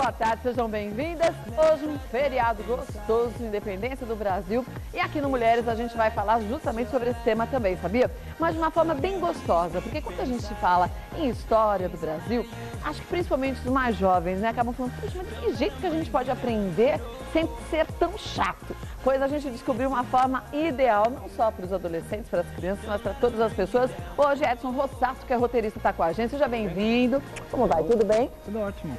boa tarde, sejam bem-vindas. Hoje um feriado gostoso, Independência do Brasil. E aqui no Mulheres a gente vai falar justamente sobre esse tema também, sabia? Mas de uma forma bem gostosa, porque quando a gente fala em história do Brasil, acho que principalmente os mais jovens, né, acabam falando, poxa, mas de que jeito que a gente pode aprender sem ser tão chato? Pois a gente descobriu uma forma ideal, não só para os adolescentes, para as crianças, mas para todas as pessoas. Hoje Edson Rossato, que é roteirista, está com a gente. Seja bem-vindo. Como vai? Tudo bem? Tudo ótimo.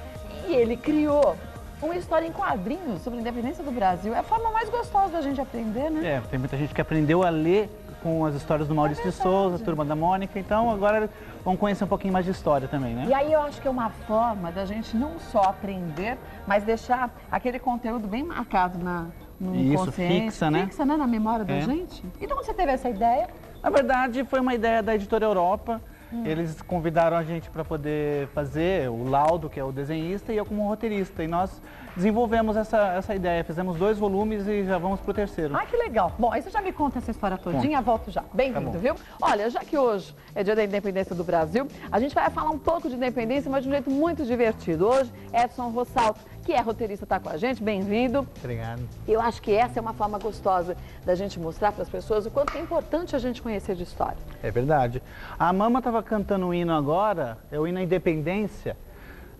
E ele criou uma história em quadrinhos sobre a independência do Brasil. É a forma mais gostosa da gente aprender, né? É, tem muita gente que aprendeu a ler com as histórias do Maurício de Souza, Turma da Mônica, então agora vão conhecer um pouquinho mais de história também, né? E aí eu acho que é uma forma da gente não só aprender, mas deixar aquele conteúdo bem marcado no inconsciente. Fixa, né? Fixa, né? Na memória da gente. Então você teve essa ideia? Na verdade, foi uma ideia da Editora Europa. Eles convidaram a gente para poder fazer o Laudo, que é o desenhista, e eu como roteirista. E nós desenvolvemos essa ideia. Fizemos 2 volumes e já vamos para o 3º. Ah, que legal. Bom, aí você já me conta essa história todinha, volto já. Bem-vindo, Tá, viu? Olha, já que hoje é dia da independência do Brasil, a gente vai falar um pouco de independência, mas de um jeito muito divertido. Hoje, Edson Rossato, que é roteirista, está com a gente. Bem-vindo. Obrigado. Eu acho que essa é uma forma gostosa da gente mostrar para as pessoas o quanto é importante a gente conhecer de história. É verdade. A Mama estava cantando um hino agora, é o hino à Independência.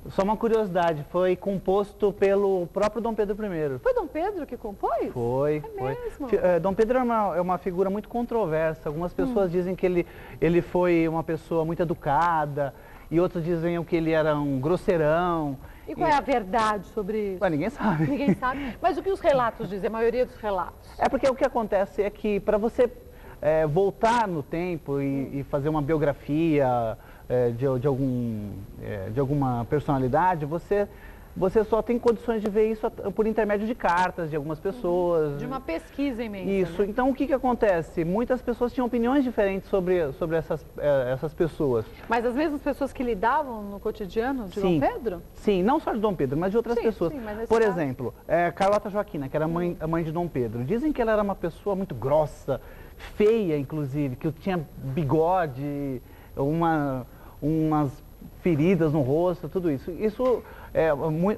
Só uma curiosidade, foi composto pelo próprio Dom Pedro I. Foi Dom Pedro que compôs? Foi. Mesmo? Dom Pedro é uma figura muito controversa. Algumas pessoas dizem que ele foi uma pessoa muito educada, e outros dizem que ele era um grosseirão. E qual é a verdade sobre isso? Mas ninguém sabe. Ninguém sabe. Mas o que os relatos dizem, a maioria dos relatos? É porque o que acontece é que para você voltar no tempo e fazer uma biografia de alguma personalidade, você só tem condições de ver isso por intermédio de cartas de algumas pessoas. De uma pesquisa imensa. Isso. Né? Então, o que acontece? Muitas pessoas tinham opiniões diferentes sobre essas pessoas. Mas as mesmas pessoas que lidavam no cotidiano de Dom Pedro? Sim, não só de Dom Pedro, mas de outras pessoas. Sim, mas por exemplo, Carlota Joaquina, que era a mãe de Dom Pedro. Dizem que ela era uma pessoa muito grossa, feia, inclusive, que tinha bigode, umas feridas no rosto, tudo isso.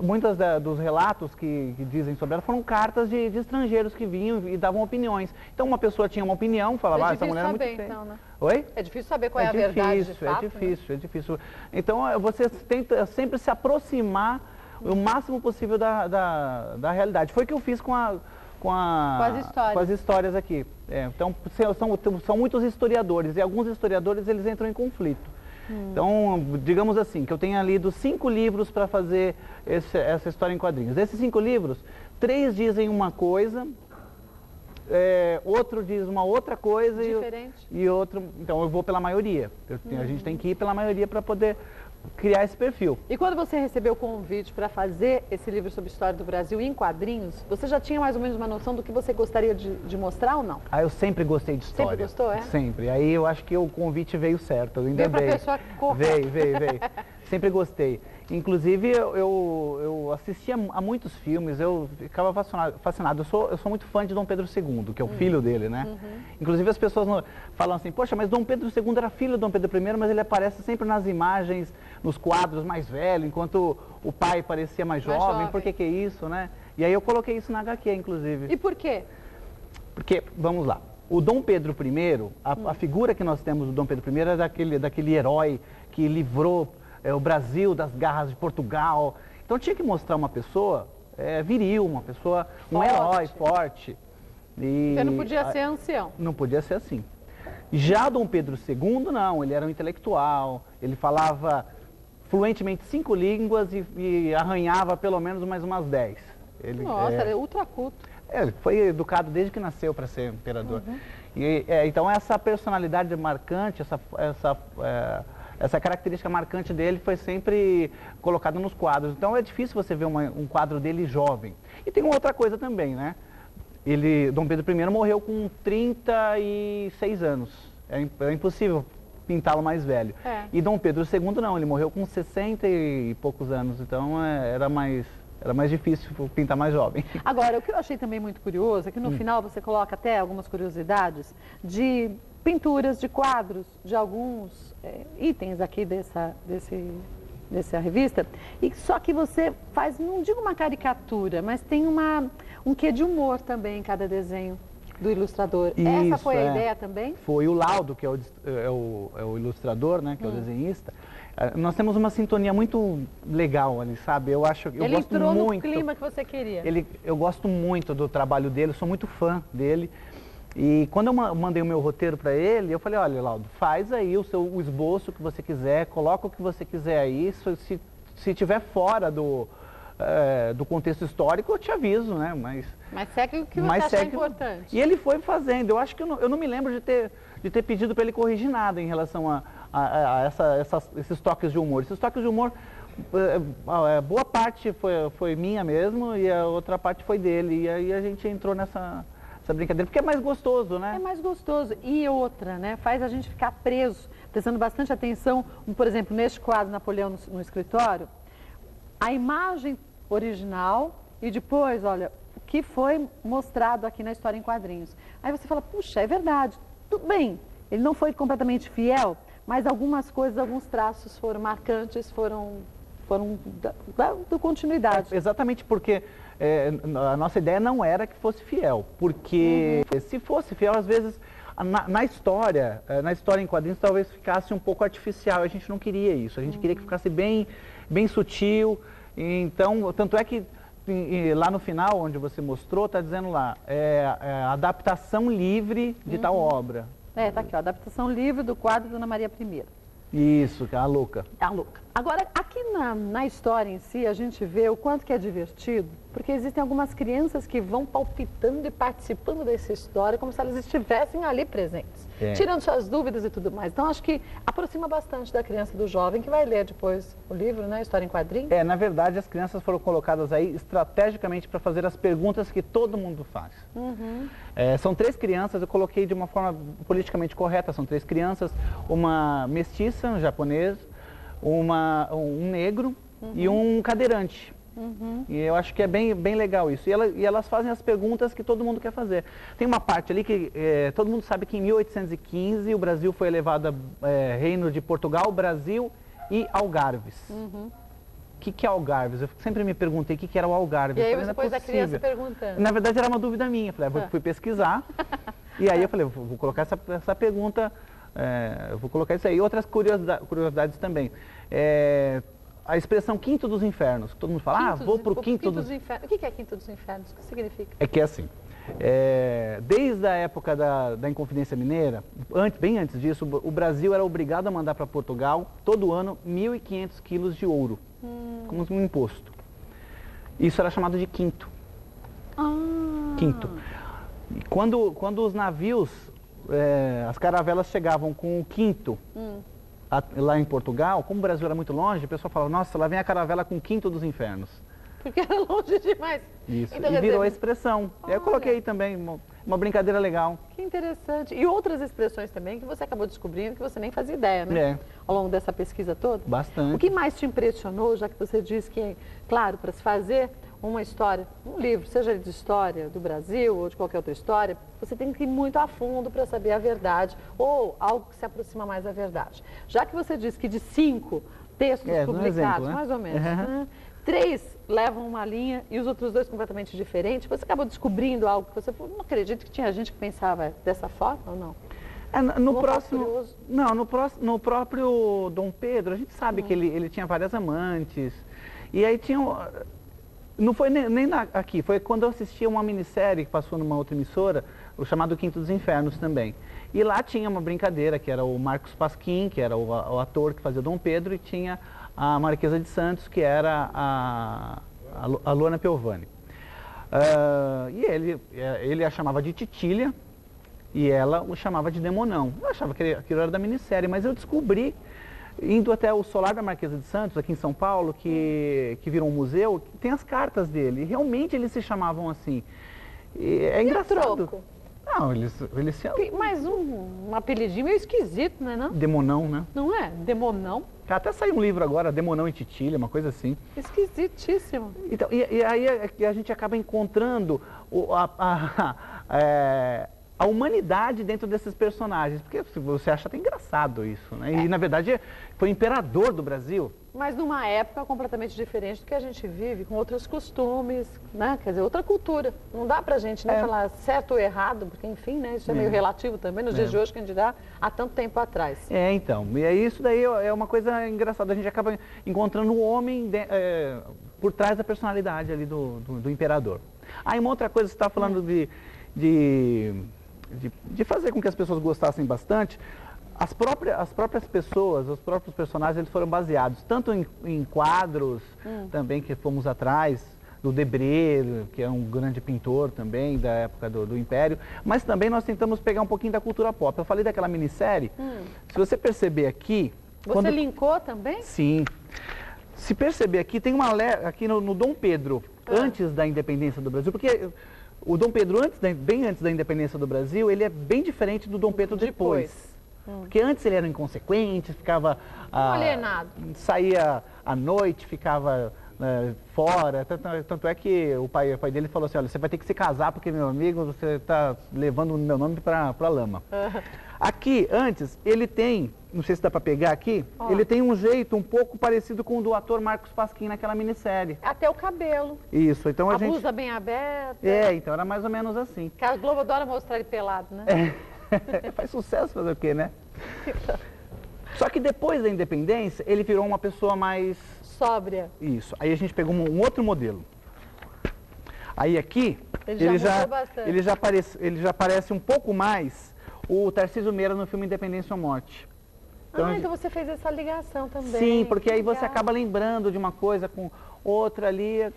Muitos dos relatos que dizem sobre ela foram cartas de estrangeiros que vinham e davam opiniões. Então uma pessoa tinha uma opinião, falava, essa mulher é muito feia. Então, né? Oi? É difícil saber qual é a verdade de fato, É difícil. Então você tenta sempre se aproximar o máximo possível da realidade. Foi o que eu fiz com as histórias aqui. Então são muitos historiadores, e alguns historiadores eles entram em conflito. Então, digamos assim, que eu tenha lido 5 livros para fazer essa história em quadrinhos. Desses 5 livros, 3 dizem uma coisa, outro diz uma outra coisa e outro... Então, eu vou pela maioria. A gente tem que ir pela maioria para poder criar esse perfil. E quando você recebeu o convite para fazer esse livro sobre a história do Brasil em quadrinhos, você já tinha mais ou menos uma noção do que você gostaria de mostrar ou não? Eu sempre gostei de história. Sempre gostou, é? Sempre. Aí eu acho que o convite veio certo. Ainda veio para a pessoa correta. Veio. Sempre gostei. Inclusive, eu assistia a muitos filmes, eu ficava fascinado. Eu sou muito fã de Dom Pedro II, que é o filho dele, né? Inclusive, as pessoas falam assim, poxa, mas Dom Pedro II era filho de Dom Pedro I, mas ele aparece sempre nas imagens, nos quadros mais velho, enquanto o pai parecia mais jovem. Por que isso, né? E aí eu coloquei isso na HQ, inclusive. E por quê? Porque, vamos lá, o Dom Pedro I, a figura que nós temos do Dom Pedro I é daquele herói que livrou o Brasil das garras de Portugal. Então tinha que mostrar uma pessoa viril, uma pessoa, um herói forte. Você não podia ser ancião. Não podia ser assim. Já Dom Pedro II, não, ele era um intelectual, ele falava fluentemente 5 línguas e arranhava pelo menos mais umas 10. Nossa, ele é ultra culto. Ele foi educado desde que nasceu para ser imperador. Então essa personalidade marcante, essa característica marcante dele foi sempre colocada nos quadros. Então é difícil você ver um quadro dele jovem. E tem uma outra coisa também, né? Dom Pedro I morreu com 36 anos. É impossível pintá-lo mais velho. E Dom Pedro II não, ele morreu com 60 e poucos anos. Então era mais difícil pintar mais jovem. Agora, o que eu achei também muito curioso é que no final você coloca até algumas curiosidades de pinturas, de quadros, de alguns itens aqui nessa revista, e só que você faz, não digo uma caricatura, mas tem um quê de humor também em cada desenho do ilustrador. Essa foi a ideia também? Foi o Laudo, que é o ilustrador, né, que é o desenhista. Nós temos uma sintonia muito legal ali, sabe? Eu gosto muito. Ele entrou no clima que você queria. Eu gosto muito do trabalho dele, sou muito fã dele. E quando eu mandei o meu roteiro para ele, eu falei, olha, Laudo, faz aí o esboço que você quiser, coloca o que você quiser aí, se tiver fora do contexto histórico, eu te aviso, né? Mas segue o que você acha importante. E ele foi fazendo. Eu acho que eu não me lembro de ter pedido para ele corrigir nada em relação a esses toques de humor. Esses toques de humor, boa parte foi minha mesmo e a outra parte foi dele. E aí a gente entrou nessa brincadeira, porque é mais gostoso, né? É mais gostoso. E outra, né? Faz a gente ficar preso, prestando bastante atenção. Por exemplo, neste quadro Napoleão no escritório, a imagem original e depois, olha, o que foi mostrado aqui na história em quadrinhos. Aí você fala, puxa, é verdade, tudo bem, ele não foi completamente fiel, mas algumas coisas, alguns traços foram marcantes, foram da continuidade. Exatamente, porque a nossa ideia não era que fosse fiel, porque se fosse fiel, às vezes, na história em quadrinhos, talvez ficasse um pouco artificial, a gente não queria isso, a gente queria que ficasse bem sutil. Então, tanto é que lá no final, onde você mostrou, está dizendo lá, adaptação livre de tal obra. Tá aqui, ó, adaptação livre do quadro Dona Maria I. Isso, que é a louca. A louca. Agora, aqui na história em si, a gente vê o quanto que é divertido, porque existem algumas crianças que vão palpitando e participando dessa história como se elas estivessem ali presentes, tirando suas dúvidas e tudo mais. Então, acho que aproxima bastante da criança e do jovem que vai ler depois o livro, né, História em Quadrinhos. Na verdade, as crianças foram colocadas aí estrategicamente para fazer as perguntas que todo mundo faz. São 3 crianças, eu coloquei de uma forma politicamente correta, são 3 crianças, uma mestiça, um japonês, um negro e um cadeirante. E eu acho que é bem legal isso. E elas fazem as perguntas que todo mundo quer fazer. Tem uma parte ali que todo mundo sabe que em 1815 o Brasil foi elevado a Reino de Portugal, Brasil e Algarves. O que é Algarves? Eu sempre me perguntei o que era o Algarves. E aí você pôs a criança perguntando. Na verdade era uma dúvida minha. Eu falei, fui pesquisar. E aí eu falei, vou colocar essa pergunta. Eu vou colocar isso aí. E outras curiosidades também. A expressão Quinto dos Infernos. Todo mundo fala, vou para o Quinto dos Infernos. O que é Quinto dos Infernos? O que significa? É que é assim, desde a época da Inconfidência Mineira, bem antes disso, o Brasil era obrigado a mandar para Portugal, todo ano, 1.500 quilos de ouro, como um imposto. Isso era chamado de quinto. Quinto. E quando os navios, as caravelas chegavam com o quinto, lá em Portugal, como o Brasil era muito longe, o pessoal falava, nossa, lá vem a caravela com o Quinto dos Infernos. Porque era longe demais. Isso, então, e virou a expressão. E aí eu coloquei aí também uma brincadeira legal. Que interessante. E outras expressões também que você acabou descobrindo que você nem fazia ideia, né? Ao longo dessa pesquisa toda. Bastante. O que mais te impressionou, já que você disse que, claro, para se fazer uma história, um livro, seja de história do Brasil ou de qualquer outra história, você tem que ir muito a fundo para saber a verdade ou algo que se aproxima mais da verdade. Já que você disse que de 5 textos publicados, exemplo, né? mais ou menos, 3 levam uma linha e os outros 2 completamente diferentes, você acabou descobrindo algo que você não acredita que tinha gente que pensava dessa forma ou não? No próprio Dom Pedro, a gente sabe que ele tinha várias amantes, e aí tinha... Não foi nem aqui, foi quando eu assistia uma minissérie que passou numa outra emissora, o chamado Quinto dos Infernos também. E lá tinha uma brincadeira, que era o Marcos Pasquim, que era o ator que fazia Dom Pedro, e tinha a Marquesa de Santos, que era a Luana Piovani. E ele a chamava de Titília, e ela o chamava de Demonão. Eu achava que aquilo era da minissérie, mas eu descobri, indo até o solar da Marquesa de Santos, aqui em São Paulo, que virou um museu, tem as cartas dele. E realmente eles se chamavam assim. E é engraçado. Troco? Não, eles se... Mas um apelidinho meio esquisito, né? Não? Demonão, né? Não é? Demonão? Até saiu um livro agora, Demonão e Titília, uma coisa assim. Esquisitíssimo. Então, e aí a gente acaba encontrando a humanidade dentro desses personagens, porque você acha até engraçado isso, né? E na verdade foi o imperador do Brasil Mas numa época completamente diferente do que a gente vive, com outros costumes, né? Quer dizer, outra cultura. Não dá pra gente, né, falar certo ou errado, porque, enfim, né, isso é meio relativo também, nos dias de hoje, que a gente dá há tanto tempo atrás. Então, e aí isso daí é uma coisa engraçada, a gente acaba encontrando o homem por trás da personalidade ali do imperador. Aí uma outra coisa, você está falando de fazer com que as pessoas gostassem bastante. As próprias pessoas, os próprios personagens, eles foram baseados tanto em quadros também que fomos atrás, do Debré, que é um grande pintor também da época do Império, mas também nós tentamos pegar um pouquinho da cultura pop. Eu falei daquela minissérie, se você perceber aqui... Você linkou também? Sim. Se perceber aqui, tem aqui no Dom Pedro, antes da independência do Brasil, porque o Dom Pedro, bem antes da independência do Brasil, ele é bem diferente do Dom Pedro depois. Porque antes ele era inconsequente, ficava... alienado. Saía à noite, ficava fora. Tanto é que o pai dele falou assim, olha, você vai ter que se casar porque, meu amigo, você está levando o meu nome para a lama. Aqui, antes, ele tem, não sei se dá para pegar aqui, ele tem um jeito um pouco parecido com o do ator Marcos Pasquim naquela minissérie. Até o cabelo. Isso, então a gente... blusa bem aberta. Então era mais ou menos assim. Que a Globo adora mostrar ele pelado, né? Faz sucesso fazer o quê, né? Só que depois da independência, ele virou uma pessoa mais... sóbria. Isso. Aí a gente pegou um outro modelo. Aí aqui, ele já parece um pouco mais o Tarcísio Meira no filme Independência ou Morte. Então você fez essa ligação também. Sim, porque aí você acaba lembrando de uma coisa com outra ali...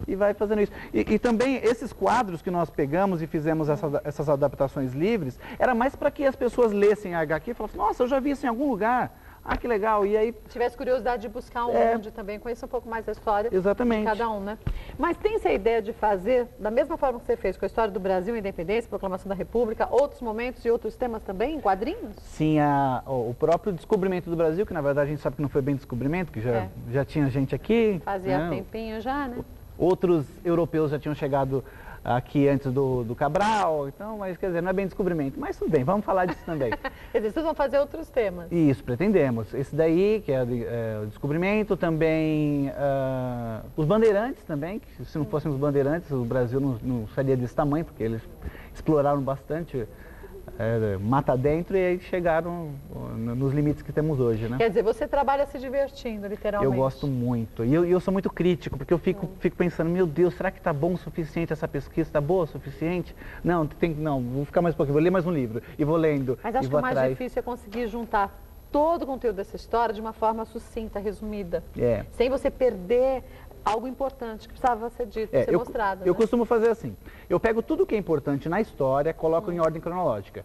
E vai fazendo isso. E também esses quadros que nós pegamos e fizemos essas adaptações livres, era mais para que as pessoas lessem a HQ e falassem, nossa, eu já vi isso em algum lugar. Ah, que legal. E aí... tivesse curiosidade de buscar onde também, conhecer um pouco mais a história de cada um, né? Mas tem essa ideia de fazer, da mesma forma que você fez com a história do Brasil, Independência, Proclamação da República, outros momentos e outros temas também, em quadrinhos? Sim, o próprio descobrimento do Brasil, que na verdade a gente sabe que não foi bem descobrimento, que já tinha gente aqui. Fazia tempinho já, né? Outros europeus já tinham chegado aqui antes do Cabral, então, mas quer dizer, não é bem descobrimento. Mas tudo bem, vamos falar disso também. Quer dizer, vocês vão fazer outros temas. Isso, pretendemos. Esse daí, que é o descobrimento, também os bandeirantes também, que se não fossem os bandeirantes, o Brasil não seria desse tamanho, porque eles exploraram bastante mata dentro e aí chegaram nos limites que temos hoje, né? Quer dizer, você trabalha se divertindo, literalmente. Eu gosto muito. E eu sou muito crítico, porque eu fico pensando, meu Deus, será que está bom o suficiente essa pesquisa? Está boa o suficiente? Não, vou ficar mais um pouquinho, vou ler mais um livro. E vou lendo. Mas acho que o mais difícil é conseguir juntar todo o conteúdo dessa história de uma forma sucinta, resumida. Sem você perder algo importante que precisava ser dito, ser mostrado. Eu costumo fazer assim, eu pego tudo que é importante na história, coloco em ordem cronológica.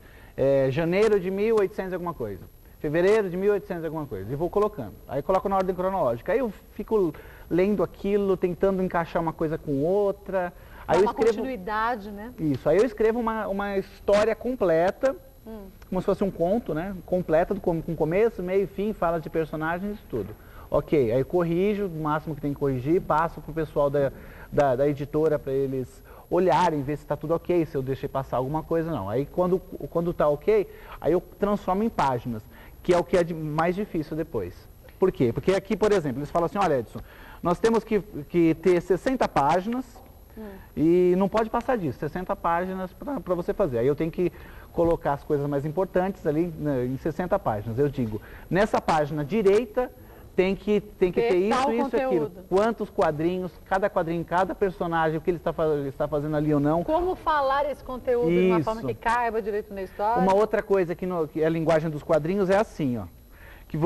Janeiro de 1800 alguma coisa, fevereiro de 1800 alguma coisa, e vou colocando. Aí coloco na ordem cronológica. Aí eu fico lendo aquilo, tentando encaixar uma coisa com outra. Aí eu escrevo continuidade, né? Isso, aí eu escrevo uma história completa, como se fosse um conto, né? Completa, com começo, meio, fim, fala de personagens e tudo. Ok, aí corrijo, o máximo que tem que corrigir, passo para o pessoal da editora para eles olharem, ver se está tudo ok, se eu deixei passar alguma coisa, não. Aí quando está ok, aí eu transformo em páginas, que é o que é mais difícil depois. Por quê? Porque aqui, por exemplo, eles falam assim, olha Edson, nós temos que ter 60 páginas e não pode passar disso, 60 páginas para você fazer. Aí eu tenho que colocar as coisas mais importantes ali, né, em 60 páginas. Eu digo, nessa página direita, tem que ter isso e aquilo. Quantos quadrinhos, cada personagem, o que ele está fazendo ali ou não. Como falar esse conteúdo de uma forma que caiba direito na história. Uma outra coisa que é a linguagem dos quadrinhos é assim, ó. Que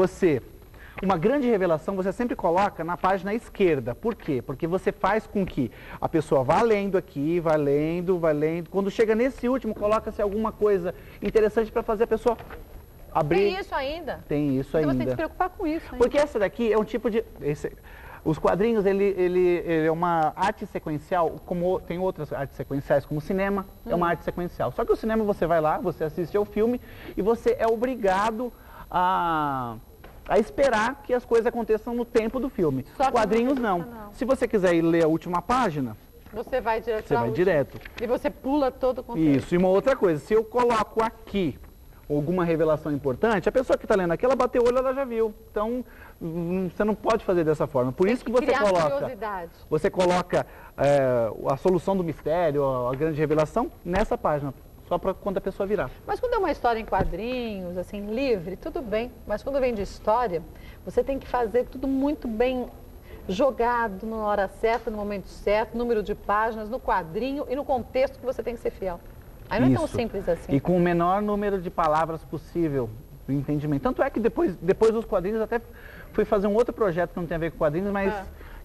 uma grande revelação você sempre coloca na página esquerda. Por quê? Porque você faz com que a pessoa vá lendo aqui, vai lendo. Quando chega nesse último, coloca-se alguma coisa interessante para fazer a pessoa... abrir. Tem isso ainda? Tem isso ainda. Então você tem que se preocupar com isso ainda. Porque essa daqui é um tipo de... os quadrinhos, ele é uma arte sequencial, como tem outras artes sequenciais, como o cinema, é uma arte sequencial. Só que o cinema você vai lá, você assiste ao filme e você é obrigado a esperar que as coisas aconteçam no tempo do filme. Quadrinhos não. Se você quiser ir ler a última página... Você vai direto. Você vai direto. E você pula todo o conteúdo. Isso. E uma outra coisa, se eu coloco aqui alguma revelação importante, a pessoa que está lendo aqui, ela bateu o olho, ela já viu. Então, você não pode fazer dessa forma. Por isso que você coloca a solução do mistério, a grande revelação, nessa página. Só para quando a pessoa virar. Mas quando é uma história em quadrinhos, assim, livre, tudo bem. Mas quando vem de história, você tem que fazer tudo muito bem jogado na hora certa, no momento certo, número de páginas, no quadrinho e no contexto que você tem que ser fiel. Aí não é tão simples assim. E com o menor número de palavras possível, o entendimento. Tanto é que depois dos quadrinhos, até fui fazer um outro projeto que não tem a ver com quadrinhos, mas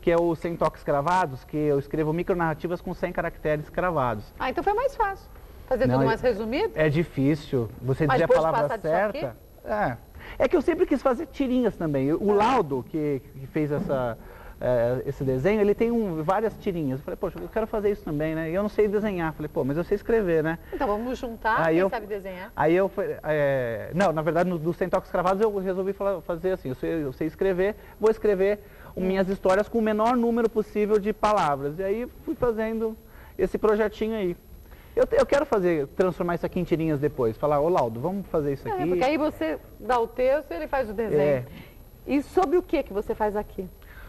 que é o 100 Toques Cravados, que eu escrevo micronarrativas com 100 caracteres cravados. Ah, então foi mais fácil. Fazer tudo mais resumido? É difícil. Você dizer a palavra certa. É que eu sempre quis fazer tirinhas também. O Laudo, que fez esse desenho, ele tem várias tirinhas. Eu falei, poxa, eu quero fazer isso também, né? E eu não sei desenhar. Falei, pô, mas eu sei escrever, né? Então vamos juntar, quem sabe desenhar? Aí eu, não, na verdade, dos 100 Toques Cravados eu resolvi fazer assim, eu sei escrever, vou escrever minhas histórias com o menor número possível de palavras. E aí fui fazendo esse projetinho aí. Eu quero transformar isso aqui em tirinhas depois. Falar, ô Laudo, vamos fazer isso aqui. Porque aí você dá o texto e ele faz o desenho. E sobre o que você faz aqui?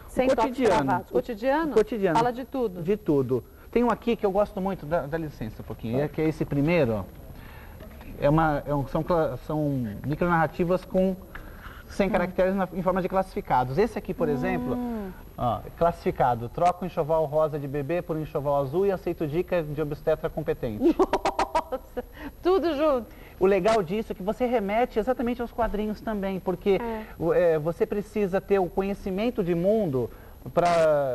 Sem toques cravados. Cotidiano? Cotidiano. Fala de tudo. De tudo. Tem um aqui que eu gosto muito, dá licença um pouquinho, que é esse primeiro. São micronarrativas com 100 caracteres em forma de classificados. Esse aqui, por exemplo, classificado. Troca o enxoval rosa de bebê por um enxoval azul e aceito dica de obstetra competente. Nossa, tudo junto. O legal disso é que você remete exatamente aos quadrinhos também, porque você precisa ter o conhecimento de mundo,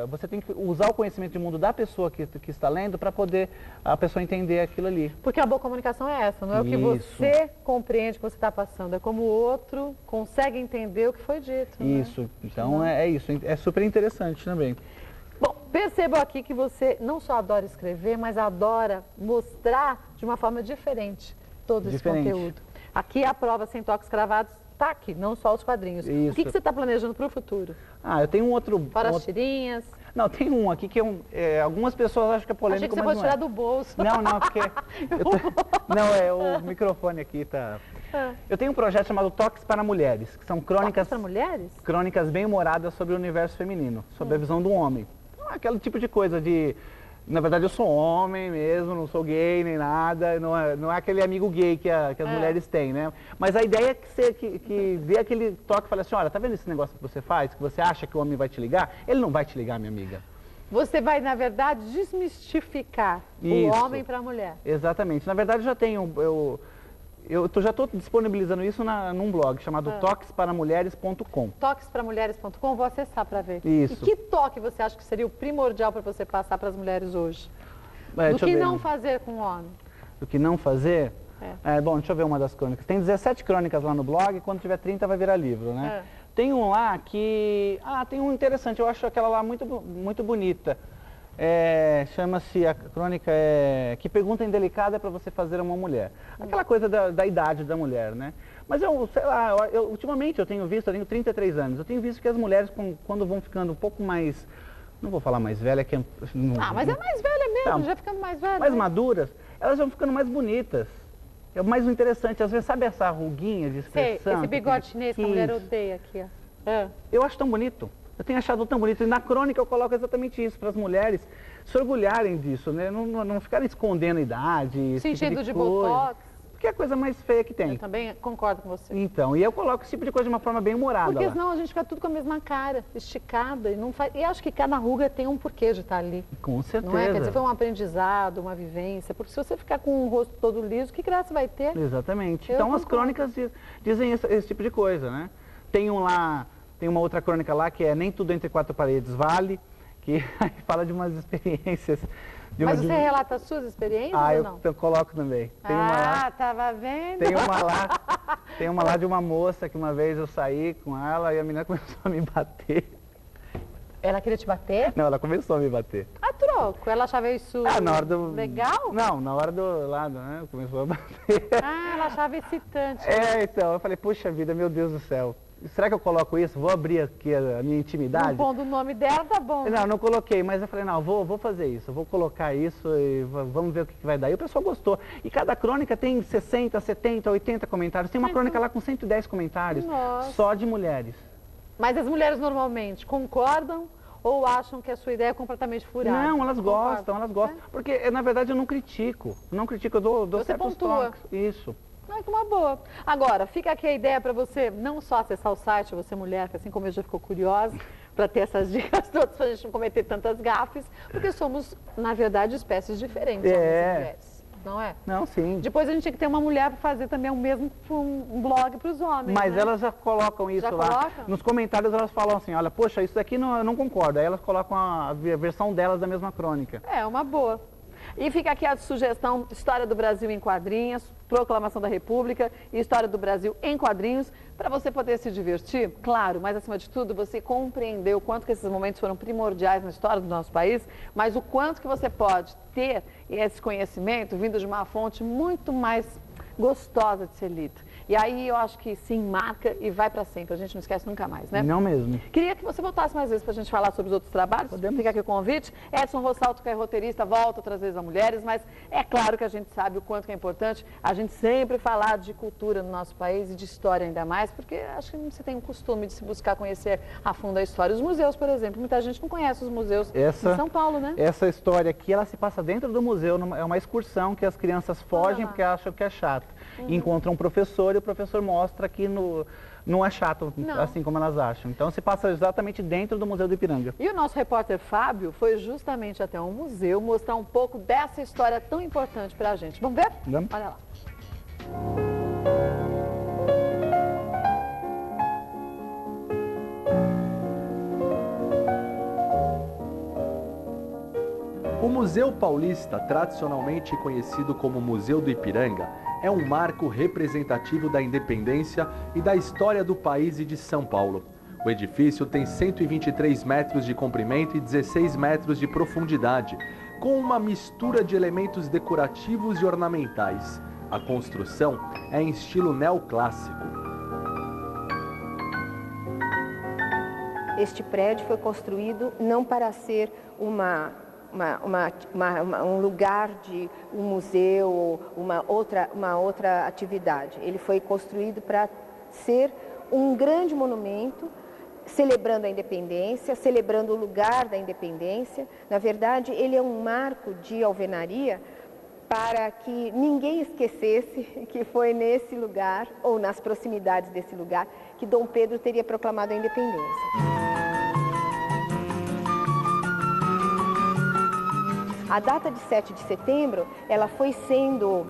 você tem que usar o conhecimento de mundo da pessoa que está lendo para poder a pessoa entender aquilo ali. Porque a boa comunicação é essa, não é o que você compreende que você está passando, é como o outro consegue entender o que foi dito. Isso, né? Então é isso, é super interessante também. Bom, percebo aqui que você não só adora escrever, mas adora mostrar de uma forma diferente todo esse conteúdo. Aqui a prova 100 Toques Cravados está aqui, não só os quadrinhos. Isso. O que você está planejando para o futuro? Eu tenho um outro... Fora as tirinhas? Não, tem um aqui que algumas pessoas acham que é polêmico, achei que você pode tirar do bolso. Não, porque... Não, o microfone aqui tá... Eu tenho um projeto chamado Toques para Mulheres, que são crônicas... Toques para mulheres? Crônicas bem-humoradas sobre o universo feminino, sobre a visão do homem. Aquele tipo de coisa de... Na verdade, eu sou homem mesmo, não sou gay nem nada, não é aquele amigo gay que as mulheres têm, né? Mas a ideia é que dê aquele toque e fale assim, olha, tá vendo esse negócio que você faz, que você acha que o homem vai te ligar? Ele não vai te ligar, minha amiga. Você vai, na verdade, desmistificar o homem para a mulher. Exatamente. Na verdade, já tenho... Eu já estou disponibilizando isso num blog chamado toquesparamulheres.com. Toquesparamulheres.com, vou acessar para ver. Isso. E que toque você acha que seria o primordial para você passar para as mulheres hoje? Do que não fazer com o homem? Do que não fazer? Bom, deixa eu ver uma das crônicas. Tem 17 crônicas lá no blog e quando tiver 30 vai virar livro, né? Tem um lá que... tem um interessante, eu acho aquela lá muito, muito bonita. Chama-se, a crônica Que Pergunta Indelicada para Você Fazer a uma Mulher. Aquela coisa da idade da mulher, né? Mas sei lá, ultimamente eu tenho 33 anos, eu tenho visto que as mulheres, quando vão ficando um pouco mais, não vou falar mais velha, mas é mais velha mesmo, já ficando mais velha. Mais maduras, elas vão ficando mais bonitas. É o mais interessante, às vezes, sabe essa ruguinha de expressão? Esse bigode chinês que a mulher odeia aqui, ó. Eu acho tão bonito. Eu tenho achado tão bonito. E na crônica eu coloco exatamente isso, para as mulheres se orgulharem disso, né? Não ficarem escondendo a idade. Se enchendo de botox. Porque é a coisa mais feia que tem. Eu também concordo com você. Então, e eu coloco esse tipo de coisa de uma forma bem humorada. Porque senão a gente fica tudo com a mesma cara, esticada. E acho que cada ruga tem um porquê de estar ali. Com certeza. Não é? Quer dizer, foi um aprendizado, uma vivência. Porque se você ficar com o rosto todo liso, que graça vai ter? Exatamente. Então as crônicas dizem esse tipo de coisa, né? Tem uma outra crônica lá que é Nem Tudo Entre Quatro Paredes Vale, que fala de umas experiências. Mas você relata as suas experiências ou não? Eu coloco também. Tem uma lá, tava vendo? Tem uma lá de uma moça que uma vez eu saí com ela e a menina começou a me bater. Ela queria te bater? Não, ela começou a me bater. Troco. Ela achava isso legal? Não, na hora do lado, né? Começou a bater. Ela achava excitante. Então, eu falei, puxa vida, meu Deus do céu. será que eu coloco isso? Vou abrir aqui a minha intimidade? Não pondo o nome dela, tá bom. Não, não coloquei, mas eu falei, não, vou fazer isso, eu vou colocar isso e vamos ver o que vai dar. E o pessoal gostou. E cada crônica tem 60, 70, 80 comentários. Tem uma crônica lá com 110 comentários, só de mulheres. Mas as mulheres normalmente concordam ou acham que a sua ideia é completamente furada? Não, elas gostam, elas gostam. Porque, na verdade, eu não critico. Eu dou certos toques. Isso. Ai, que uma boa. Agora, fica aqui a ideia para você não só acessar o site, você mulher, que assim como eu já ficou curiosa, para ter essas dicas todas, para a gente não cometer tantas gafes, porque somos, na verdade, espécies diferentes, homens e mulheres. Não é? Não, sim. Depois a gente tinha que ter uma mulher para fazer também o mesmo um blog para os homens. Mas né? elas já colocam isso lá. Colocam? Nos comentários elas falam assim, olha, poxa, isso aqui eu não concordo. Aí elas colocam a versão delas da mesma crônica. É, uma boa. E fica aqui a sugestão, História do Brasil em quadrinhos, Proclamação da República e História do Brasil em quadrinhos, para você poder se divertir, claro, mas acima de tudo, você compreender o quanto que esses momentos foram primordiais na história do nosso país, mas o quanto que você pode ter esse conhecimento vindo de uma fonte muito mais gostosa de ser lida. E aí eu acho que sim, marca e vai para sempre. A gente não esquece nunca mais, né? Não mesmo. Queria que você voltasse mais vezes para a gente falar sobre os outros trabalhos. Podemos. Fica aqui o convite. Edson Rossalto, que é roteirista, volta outras vezes a mulheres, mas é claro que a gente sabe o quanto que é importante a gente sempre falar de cultura no nosso país e de história ainda mais, porque acho que não se tem o costume de se buscar conhecer a fundo a história. Os museus, por exemplo, muita gente não conhece os museus de São Paulo, né? Essa história aqui, ela se passa dentro do museu, é uma excursão que as crianças fogem porque acham que é chato. Encontram um professor e o professor mostra que não é chato, assim como elas acham. Então se passa exatamente dentro do Museu do Ipiranga. E o nosso repórter Fábio foi justamente até um museu mostrar um pouco dessa história tão importante pra gente. Vamos ver? Vamos. Olha lá. O Museu Paulista, tradicionalmente conhecido como Museu do Ipiranga, é um marco representativo da independência e da história do país e de São Paulo. O edifício tem 123 metros de comprimento e 16 metros de profundidade, com uma mistura de elementos decorativos e ornamentais. A construção é em estilo neoclássico. Este prédio foi construído não para ser um lugar de um museu ou uma outra atividade. Ele foi construído para ser um grande monumento, celebrando a independência, celebrando o lugar da independência. Na verdade, ele é um marco de alvenaria para que ninguém esquecesse que foi nesse lugar, ou nas proximidades desse lugar, que Dom Pedro teria proclamado a independência. A data de 7 de setembro, ela foi sendo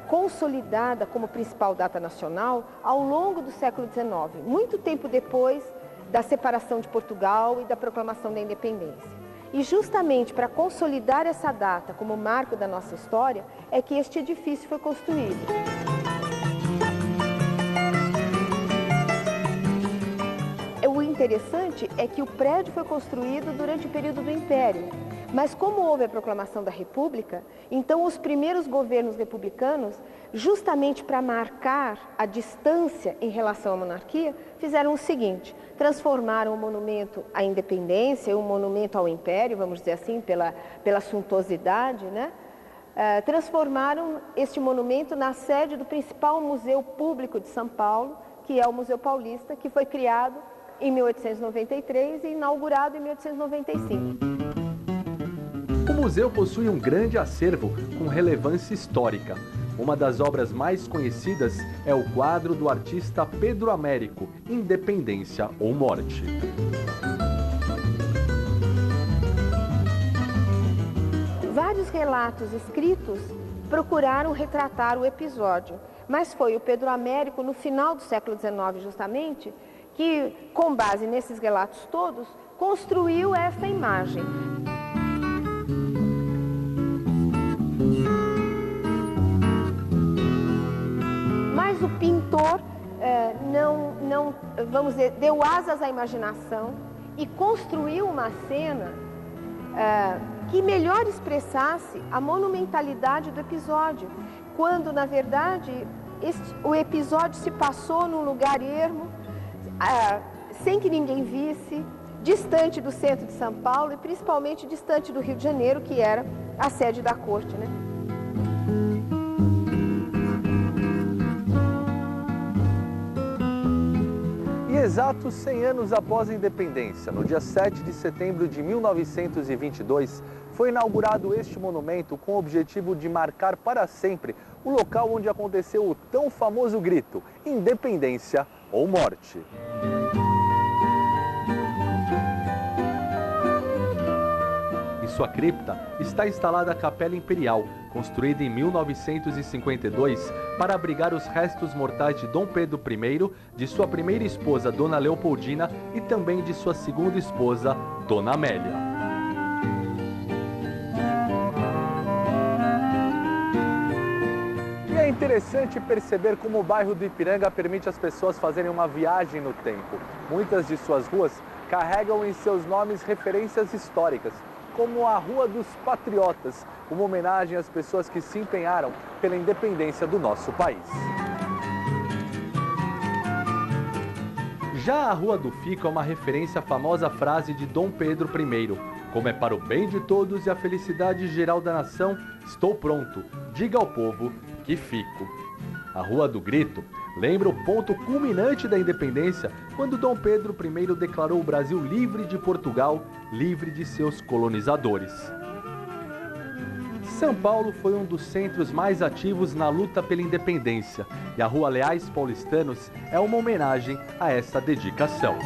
consolidada como principal data nacional ao longo do século XIX, muito tempo depois da separação de Portugal e da proclamação da independência. E justamente para consolidar essa data como marco da nossa história, é que este edifício foi construído. O interessante é que o prédio foi construído durante o período do Império. Mas como houve a proclamação da República, então os primeiros governos republicanos, justamente para marcar a distância em relação à monarquia, fizeram o seguinte: transformaram o monumento à independência, um monumento ao Império, vamos dizer assim, pela suntuosidade, né? Transformaram este monumento na sede do principal museu público de São Paulo, que é o Museu Paulista, que foi criado em 1893 e inaugurado em 1895. O museu possui um grande acervo com relevância histórica. Uma das obras mais conhecidas é o quadro do artista Pedro Américo, Independência ou Morte. Vários relatos escritos procuraram retratar o episódio, mas foi o Pedro Américo, no final do século XIX justamente, que, com base nesses relatos todos, construiu essa imagem. Mas o pintor vamos dizer, deu asas à imaginação e construiu uma cena que melhor expressasse a monumentalidade do episódio, quando, na verdade, o episódio se passou num lugar ermo, sem que ninguém visse, distante do centro de São Paulo e principalmente distante do Rio de Janeiro, que era a sede da corte, né? E exatos 100 anos após a independência, no dia 7 de setembro de 1922, foi inaugurado este monumento com o objetivo de marcar para sempre o local onde aconteceu o tão famoso grito: independência ou morte. Em sua cripta está instalada a Capela Imperial, construída em 1952 para abrigar os restos mortais de Dom Pedro I, de sua primeira esposa, Dona Leopoldina, e também de sua segunda esposa, Dona Amélia. E é interessante perceber como o bairro do Ipiranga permite às pessoas fazerem uma viagem no tempo. Muitas de suas ruas carregam em seus nomes referências históricas, como a Rua dos Patriotas, uma homenagem às pessoas que se empenharam pela independência do nosso país. Já a Rua do Fico é uma referência à famosa frase de Dom Pedro I: como é para o bem de todos e a felicidade geral da nação, estou pronto, diga ao povo que fico. A Rua do Grito lembra o ponto culminante da independência, quando Dom Pedro I declarou o Brasil livre de Portugal, livre de seus colonizadores. São Paulo foi um dos centros mais ativos na luta pela independência, e a Rua Leais Paulistanos é uma homenagem a essa dedicação.